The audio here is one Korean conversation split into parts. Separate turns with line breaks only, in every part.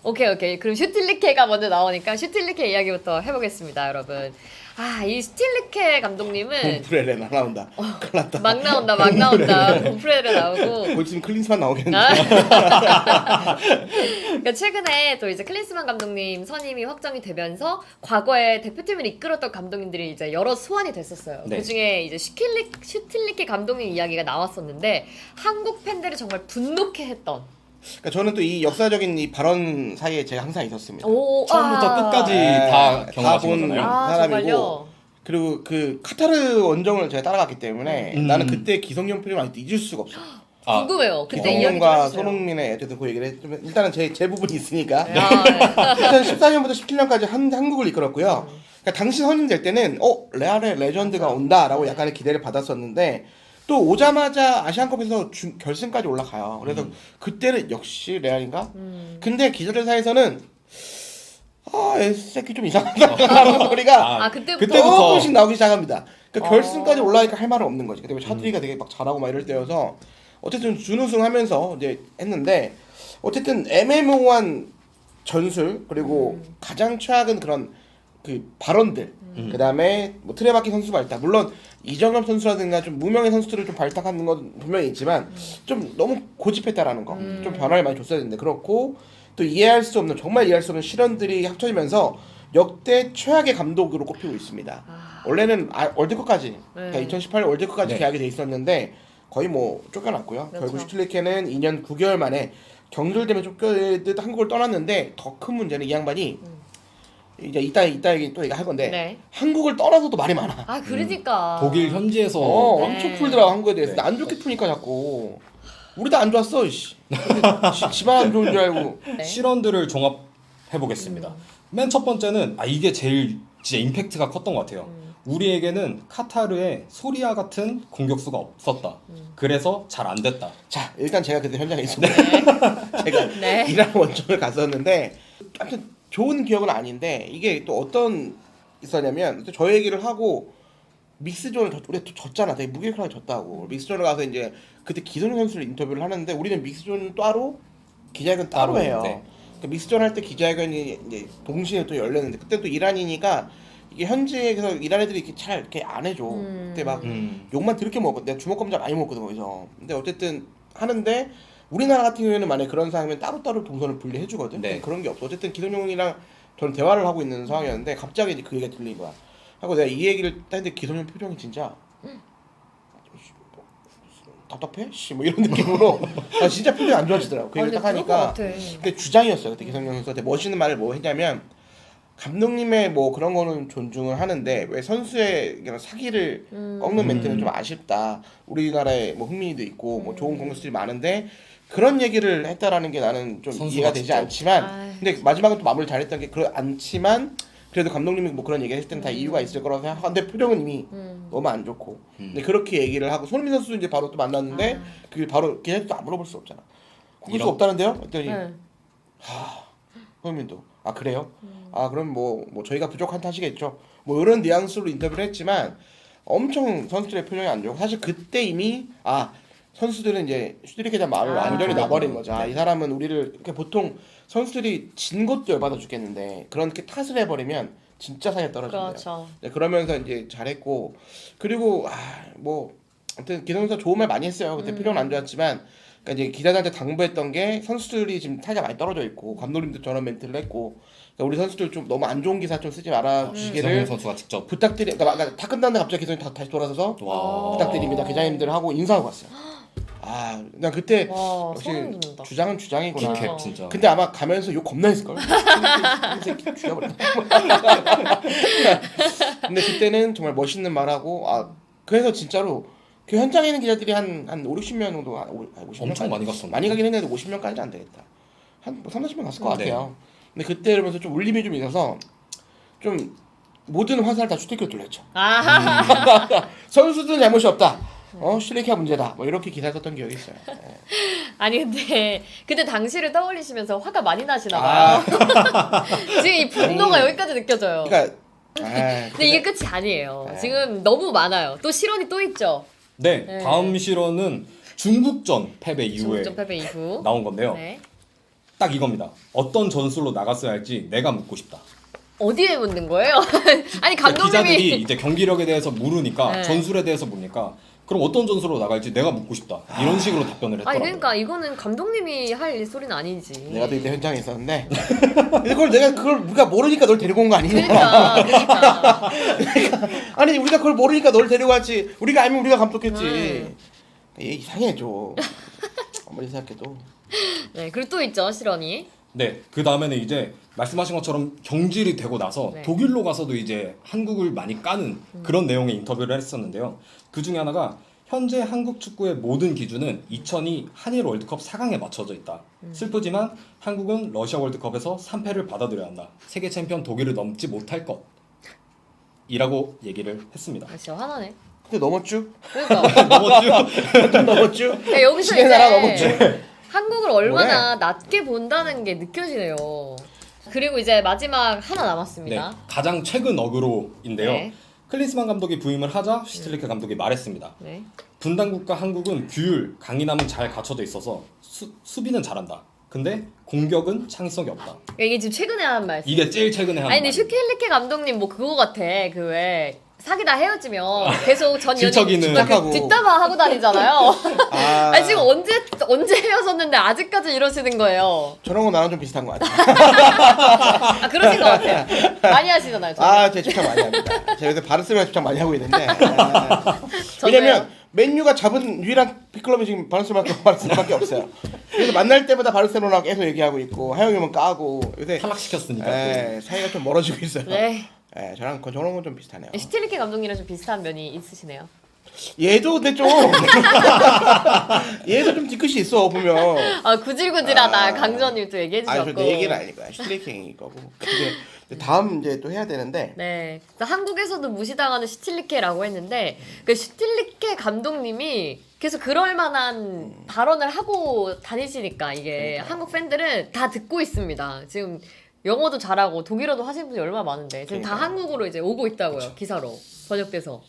오케이. 그럼 슈틸리케가 먼저 나오니까 슈틸리케 이야기부터 해보겠습니다, 여러분. 이 슈틸리케 감독님은
봄프레레나 나온다. 큰일 났다.
막 나온다. 봄프레레 나오고.
곧 있으면 클린스만 나오겠는데.
그러니까 최근에 또 이제 클린스만 감독님 선임이 확정이 되면서 과거에 대표팀을 이끌었던 감독님들이 이제 여러 소환이 됐었어요.
네.
그 중에 이제 슈틸리케 감독님 이야기가 나왔었는데 한국 팬들을 정말 분노케 했던.
그러니까 저는 또 이 역사적인 이 발언 사이에 제가 항상 있었습니다.
처음부터 끝까지 다 경험하신
본
거잖아요.
사람이고
정말요?
그리고 그 카타르 원정을 제가 따라갔기 때문에
음.
나는 그때 기성용 표정을 아직도 잊을 수가 없어.
궁금해요. 그때 이야기 좀
기성용과
해주세요.
손흥민의 어쨌든 그 얘기를 했지만 일단은 제 부분이 있으니까
네.
2014년부터 17년까지 한국을 이끌었고요. 그러니까 당시 선임될 때는 레알의 레전드가 온다라고 약간의 기대를 받았었는데 또 오자마자 아시안컵에서 결승까지 올라가요. 그래서 그때는 역시 레알인가? 근데 기자들 사이에서는 이 새끼 좀 이상하다라는 소리가
그때부터
조금씩 나오기 시작합니다. 그러니까 결승까지 올라가니까 할 말은 없는 거지. 그때 차두리가 되게 막 잘하고 막 이럴 때여서 어쨌든 준우승하면서 이제 했는데 어쨌든 애매모호한 전술 그리고 가장 최악은 그런 그 발언들 그다음에 뭐 트레바키 선수 발탁 물론 이정엽 선수라든가 좀 무명의 선수들을 좀 발탁하는 건 분명히 있지만 좀 너무 고집했다라는 거 좀 변화를 많이 줬어야 되는데 그렇고 또 정말 이해할 수 없는 실언들이 합쳐지면서 역대 최악의 감독으로 꼽히고 있습니다. 원래는 월드컵까지 그러니까 2018 월드컵까지 계약이 돼 있었는데 거의 뭐 쫓겨났고요.
그렇죠.
결국 슈틸리케는 2년 9개월 만에 경질 때문에 쫓겨듯 한국을 떠났는데 더 큰 문제는 이 양반이 이제 이따 얘기 또 얘기할 건데
네.
한국을 떠나서도 말이 많아.
그러니까.
독일 현지에서
엄청 풀더라고 한국에 대해서.
네.
안 좋게 푸니까 자꾸. 우리도 안 좋았어. 이씨. 집안 안 좋은 줄 알고.
네.
실언들을 종합해 보겠습니다. 맨 첫 번째는 이게 제일 진짜 임팩트가 컸던 것 같아요. 우리에게는 카타르에 소리아 같은 공격수가 없었다. 그래서 잘 안 됐다.
자, 일단 제가 그때 현장에 있었는데 제가
네.
이란 원정을 갔었는데 아무튼 좋은 기억은 아닌데 이게 또 어떤 있었냐면 또 저 얘기를 하고 믹스존을 우리가 또 졌잖아. 되게 무기력하게 졌다고. 믹스존을 가서 이제 그때 기성용 선수를 인터뷰를 하는데 우리는 믹스존 따로 기자회견 따로 해요.
네.
그러니까 믹스존 할 때 기자회견이 이제 동시에 또 열렸는데 그때 또 이란이니까 이게 현지에서 이란 애들이 이렇게 잘 이렇게 안 해줘. 그때 막 욕만 더럽게 먹어. 내가 주먹 검사 많이 먹거든 거기서. 근데 어쨌든 하는데 우리나라 같은 경우에는 만약에 그런 상황이면 따로따로 동선을 분리해 주거든.
네.
그런 게 없어. 어쨌든 기성용이랑 저는 대화를 하고 있는 상황이었는데 갑자기 이제 그 얘기가 들린 거야. 하고 내가 이 얘기를 했는데 기성용 표정이 진짜 답답해? 뭐 이런 느낌으로 진짜 표정이 안 좋아지더라고. 그 얘기를 딱 하니까 그게 주장이었어요. 그때 기성용 선수한테 멋있는 말을 뭐 했냐면 감독님의 뭐 그런 거는 존중을 하는데 왜 선수의 사기를 꺾는 멘트는 좀 아쉽다. 우리나라에 뭐 흥민이도 있고 뭐 좋은 공격수들이 많은데 그런 얘기를 했다라는 게 나는 좀 이해가 되지 않지만 근데 마지막에 또 마무리 잘했던 게 그렇지 않지만 그래도 감독님이 뭐 그런 얘기를 했을 때는 다 이유가 있을 거라고 생각하는데 표정은 이미 너무 안 좋고 근데 그렇게 얘기를 하고 손흥민 선수도 이제 바로 또 만났는데 그게 바로 기자들도 안 물어볼 수 없잖아. 공격수 없다는데요? 했더니 손흥민도 그래요? 그럼 뭐 저희가 부족한 탓이겠죠. 뭐 이런 뉘앙스로 인터뷰를 했지만 엄청 선수들의 표정이 안 좋고 사실 그때 이미 선수들은 이제 슈틸리케에 대한 마음을 완전히 놔버린 거죠. 이 사람은 우리를 보통 선수들이 진 것도 열받아 죽겠는데 그렇게 탓을 해버리면 진짜 사이에 떨어진대요.
그렇죠.
네, 그러면서 이제 잘했고 그리고 뭐 아무튼 기성용 선수 좋은 말 많이 했어요. 그때 표정은 안 좋았지만 그러니까 이제 기자들한테 당부했던 게 선수들이 지금 타이가 많이 떨어져 있고 감독님도 저런 멘트를 했고 그러니까 우리 선수들 좀 너무 안 좋은 기사 좀 쓰지 말아 주시기를
기성용 선수가 직접
그러니까 다 끝났는데 갑자기 기성이 다시 돌아서서 부탁드립니다 기자님들 하고 인사하고 갔어요. 난 그때 역시 주장은 주장이구나.
빅캡 진짜.
근데 아마 가면서 욕 겁나 했을걸. 이 새끼 죽여버렸다. 근데 그때는 정말 멋있는 말하고 그래서 진짜로 그 현장에 있는 기자들이 한 5, 60명 정도 50명
엄청 많이 갔었는데.
많이 가긴 했는데 50명까지는 안 되겠다. 한 3, 40명 갔을 것 같아요. 근데 그때 이러면서 좀 울림이 좀 있어서 좀 모든 화살을 다 슈틸리케로 돌렸죠. 선수들은 잘못이 없다. 슈틸리케가 문제다. 뭐 이렇게 기사 썼던 기억이 있어요.
아니 근데 그때 당시를 떠올리시면서 화가 많이 나시나 봐요. 지금 이 분노가 여기까지 느껴져요.
그러니까
근데 이게 끝이 아니에요.
네.
지금 너무 많아요. 또 실언이 또 있죠.
다음 실언은 중국전 패배 이후에
중국전 패배 이후.
나온 건데요.
네.
딱 이겁니다. 어떤 전술로 나갔어야 할지 내가 묻고 싶다.
어디에 묻는 거예요? 아니 감독님이
기자들이 이제 경기력에 대해서 물으니까
네.
전술에 대해서 묻니까 그럼 어떤 전술로 나갈지 내가 묻고 싶다. 이런 식으로 답변을 했더라고요.
아니 그러니까 이거는 감독님이 할 소리는 아니지.
내가 또 이때 현장에 있었는데 근데 그걸 우리가 모르니까 널 데리고 온 거 아니냐.
그러니까
아니 우리가 그걸 모르니까 널 데리고 왔지. 우리가 알면 우리가 감독했지. 얘 이상해 좀. 아무리 생각해도.
네 그리고 또 있죠 실언이.
네, 그 다음에는 이제 말씀하신 것처럼 경질이 되고 나서
네.
독일로 가서도 이제 한국을 많이 까는 그런 내용의 인터뷰를 했었는데요. 그 중에 하나가 현재 한국 축구의 모든 기준은 2002 한일 월드컵 4강에 맞춰져 있다. 슬프지만 한국은 러시아 월드컵에서 3패를 받아들여야 한다. 세계 챔피언 독일을 넘지 못할 것. 이라고 얘기를 했습니다.
아, 진짜 화나네.
근데 넘었죠?
그러니까
넘었죠?
좀 넘었죠?
야, 여기서
시계 나라 넘었죠?
이제 한국을 얼마나 낮게 본다는 게 느껴지네요. 그리고 이제 마지막 하나
네,
남았습니다.
가장 최근 어그로인데요.
네.
클린스만 감독이 부임을 하자 슈틸리케 감독이 말했습니다.
네.
분단국가 한국은 규율, 강인함은 잘 갖춰져 있어서 수비는 잘한다. 근데 공격은 창의성이 없다.
이게 지금 최근에 한 말씀.
이게 제일 최근에 한
아니 근데
말이에요.
슈켈리케 감독님 뭐 그거 같아. 그 왜 사귀다 헤어지면 계속 전 연인
질척이는.
하고.
뒷담화 하고 다니잖아요.
아,
아니 지금 언제 헤어졌는데 아직까지 이러시는 거예요.
저런 거 나랑 좀 비슷한 거 같아.
아 그러신 것 같아요. 많이 하시잖아요. 저는.
아, 제가 집착 많이 합니다. 제가 요새 바르셀로나 집착 많이 하고 있는데. 왜냐면 맨유가 잡은 유일한 빅클럽이 지금 바르셀로나밖에 없어요. 그래서 만날 때마다 바르셀로나 계속 얘기하고 있고 하영이면 까고 요새
탈락시켰으니까.
사이가 좀 멀어지고 있어요.
네.
저런 건 좀 비슷하네요.
슈틸리케 감독님이랑 좀 비슷한 면이 있으시네요.
얘도 근데 좀 얘도 좀 뒤끝이 있어 보면.
아 구질구질하다.
아.
강전님 또 얘기해
아니
주셨고.
저내 얘기는 아니고요. 슈틸리케인 거고. 근데 다음 이제 또 해야 되는데.
네. 그래서 한국에서도 무시당하는 슈틸리케라고 했는데 그 슈틸리케 감독님이 계속 그럴 만한 발언을 하고 다니시니까 이게 한국 팬들은 다 듣고 있습니다. 지금 영어도 잘하고 독일어도 하시는 분이 얼마나 많은데 지금 다
그러니까요.
한국으로 이제 오고 있다고요. 기사로 번역돼서.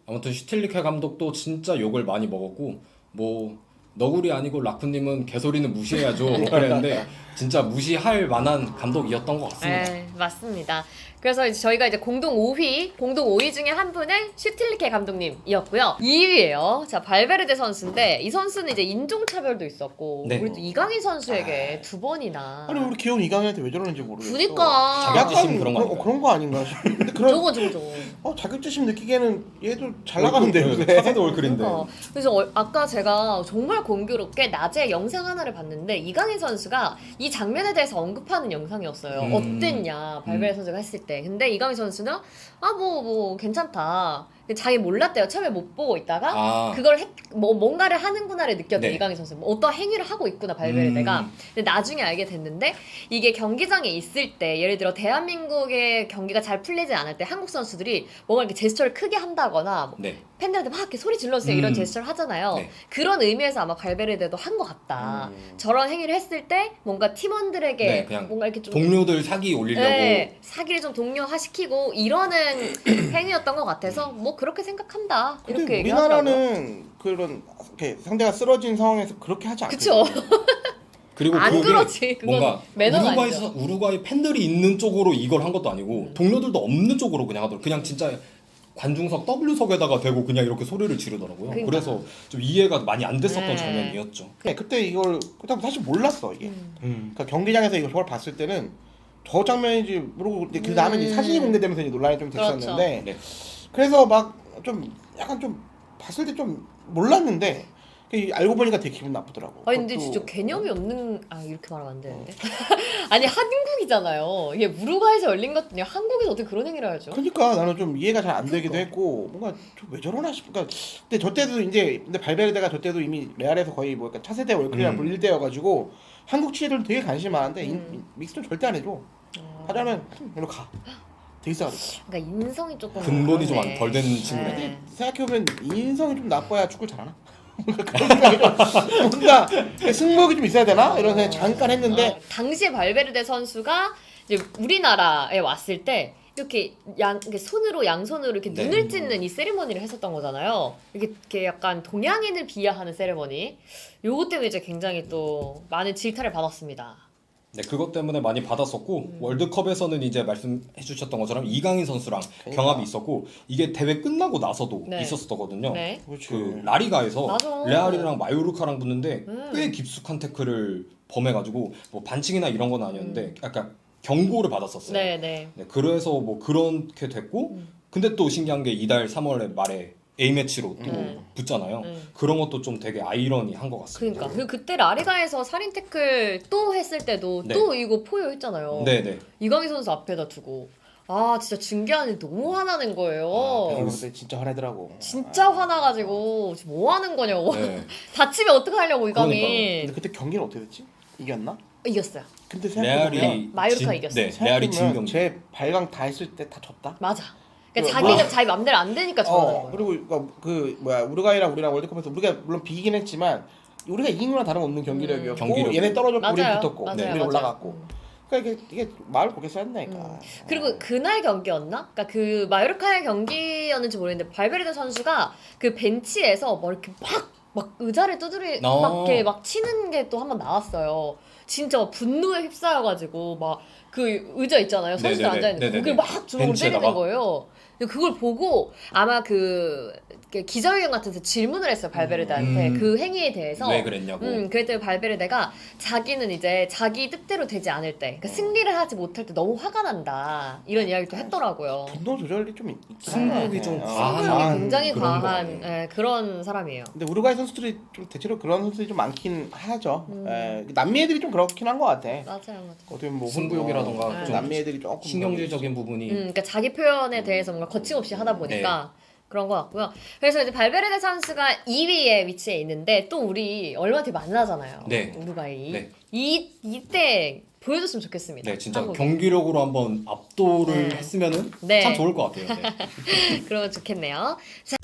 아무튼 슈틸리케 감독도 진짜 욕을 많이 먹었고 뭐 너구리 아니고 라쿤님은 개소리는 무시해야죠 그랬는데 진짜 무시할 만한 감독이었던 것 같습니다.
네, 맞습니다. 그래서 이제 저희가 이제 공동 5위 중에 한 분은 슈틸리케 감독님이었고요. 2위예요. 자, 발베르데 선수인데 이 선수는 이제 인종차별도 있었고
네.
우리 또 이강인 선수에게 두 번이나
아니 우리 귀여운 이강인한테 왜 저러는지 모르겠어.
그니까
자격지심 그런 거 아닌가요?
그런 거 아닌가 싶어. 근데 그런
저거
자격지심 느끼기에는 얘도 잘 나가는데 요새.
타사도 월클인데.
그래서 아까 제가 정말 공교롭게 낮에 영상 하나를 봤는데 이강인 선수가 이 장면에 대해서 언급하는 영상이었어요. 어땠냐 발베르 선수가 했을 때. 근데 이강인 선수는 뭐 괜찮다. 자기 몰랐대요. 처음에 못 보고 있다가 그걸 뭔가를 하는구나를 느꼈대.
네.
이강인 선수. 뭐 어떤 행위를 하고 있구나 발베르데가. 근데 나중에 알게 됐는데 이게 경기장에 있을 때 예를 들어 대한민국의 경기가 잘 풀리지 않을 때 한국 선수들이 뭔가 이렇게 제스처를 크게 한다거나 뭐
네.
팬들한테 막 이렇게 소리 질러주세요 이런 제스처를 하잖아요.
네.
그런 의미에서 아마 발베르데도 한 것 같다. 저런 행위를 했을 때 뭔가 팀원들에게
네, 그냥
뭔가 이렇게 좀
동료들 사기 올리려고.
네, 사기를 좀 독려화시키고 이러는 행위였던 것 같아서 뭐 그렇게 생각한다 이렇게
근데
얘기하더라고요.
우리나라는 그런 이렇게 상대가 쓰러진 상황에서 그렇게 하지
그쵸.
않거든요.
그리고
안
그게
그렇지. 그건
뭔가
매너가 아니죠.
우루과이 팬들이 있는 쪽으로 이걸 한 것도 아니고 동료들도 없는 쪽으로 그냥 하더라고요. 그냥 진짜 관중석 W석에다가 대고 그냥 이렇게 소리를 지르더라고요.
그러니까.
그래서 좀 이해가 많이 안 됐었던
네.
장면이었죠.
그때 이걸 그때 사실 몰랐어 이게. 그러니까 경기장에서 이걸 봤을 때는 저 장면인지 모르고 이제 그 다음에 이제 사진이 공개되면서 이제 논란이 좀 됐었는데
네.
그래서 막 좀 약간 좀 봤을 때 좀 몰랐는데 알고 보니까 되게 기분 나쁘더라고.
아니 근데
그것도-
진짜 개념이 없는 이렇게 말하면 안 되는데 아니 한국이잖아요. 이게 우루과이에서 열린 것들이 한국에서 어떻게 그런 행위를 하죠?
그러니까 나는 좀 이해가 잘 안 되기도
그러니까.
했고 뭔가 좀 왜 저러나 싶으니까 근데 저 때도 이제 근데 발베르데가 저 때도 이미 레알에서 거의 뭐 약간 차세대 월클이랑 불릴 때여가지고 한국 취재들 되게 관심 많은데 믹스는 절대 안 해줘. 하자면 일로 가. 되게 싸가지고.
그러니까 인성이 조금
근본이 좀
그러네.
덜 되는 친구네.
네.
생각해보면 인성이 좀 나빠야 축구를 잘하나? 뭔가 그런 생각이 좀 뭔가 승부욕이 좀 있어야 되나? 이런 생각 잠깐 했는데
당시에 발베르데 선수가 이제 우리나라에 왔을 때 이렇게 이렇게 손으로 양손으로 이렇게
네.
눈을 찢는 이 세리머니를 했었던 거잖아요. 이게 약간 동양인을 비하하는 세리머니. 요것 때문에 이제 굉장히 또 많은 질타를 받았습니다.
네, 그것 때문에 많이 받았었고 월드컵에서는 이제 말씀해 주셨던 것처럼 이강인 선수랑 경합이 있었고 이게 대회 끝나고 나서도
네.
있었었거든요.
네.
그 라리가에서
맞아.
레알이랑 마요르카랑 붙는데 꽤 깊숙한 태클을 범해가지고 뭐 반칙이나 이런 건 아니었는데 약간 경고를 받았었어요.
네, 네.
네, 그래서 뭐 그렇게 됐고 근데 또 신기한 게 이달 3월 말에 A매치로 또 붙잖아요. 그런 것도 좀 되게 아이러니한 것 같습니다.
그러니까 그때 라리가에서 살인 태클 또 했을 때도
네.
또 이거 포효했잖아요.
네네.
이강인 선수 앞에다 두고 아 진짜 중계하는 너무 화나는 거예요.
아, 그때 진짜 화내더라고.
진짜 화나가지고 지금 뭐 하는 거냐고.
네.
다치면 어떡하려고 이강인.
근데 그때 경기는 어떻게 됐지? 이겼나?
이겼어요.
근데 생각해보면
레알이
마요르카 이겼어요.
네, 레알이 진 경기.
제 발광 다 했을 때 다 졌다.
맞아. 그러니까 자기는 자기 맘대로 안 되니까 저러는 거예요.
그리고 그 뭐야 우루과이랑 우리랑 월드컵에서 우리가 물론 비기긴 했지만 우리가 이긴 거랑 다름없는 경기력이었고
경기력.
얘네 떨어졌고 우리
맞아요.
붙었고
맞아요,
우리
맞아요.
올라갔고 그러니까 이게 마을 고개 쌓였다니까.
그리고 그날 경기였나? 그러니까 그 마요르카의 경기였는지 모르겠는데 발베르데 선수가 그 벤치에서 뭐 이렇게 막 의자를 두드리 막 이렇게 막 치는 게 또 한 번 나왔어요. 진짜 막 분노에 휩싸여가지고 막 그 의자 있잖아요. 선수들
네네네.
앉아 있는 거.
네네네.
그걸 막 주먹으로 때리는
벤치에다가?
거예요. 근데 그걸 보고 아마 그 기자회견 같은 데서 질문을 했어요 발베르데한테 그 행위에 대해서
왜 그랬냐고.
그랬더니 발베르데가 자기는 이제 자기 뜻대로 되지 않을 때, 그러니까 승리를 하지 못할 때 너무 화가 난다 이런 이야기를 또 했더라고요.
분노 조절이 좀 있긴
승부욕이
하네.
좀
승부욕이 굉장히
그런 거
과한
같아요.
그런 사람이에요.
근데 우루과이 선수들이 좀 대체로 그런 선수들이 좀 많긴 하죠. 남미 애들이 좀 그렇긴 한 것 같아.
맞아요.
어떻게 뭐
승부욕이라던가 좀
남미 애들이 조금
신경질적인 부분이
그러니까 자기 표현에 대해서 뭔가 거침없이 하다 보니까 그런 것 같고요. 그래서 이제 발베르데 선수가 2위에 위치해 있는데 또 우리 얼마 뒤에 만나잖아요.
네.
우루과이.
네.
이때 보여줬으면 좋겠습니다.
네, 진짜
한국에.
경기력으로 한번 압도를
네.
했으면은
네.
참 좋을 것 같아요. 네.
그러면 좋겠네요. 자,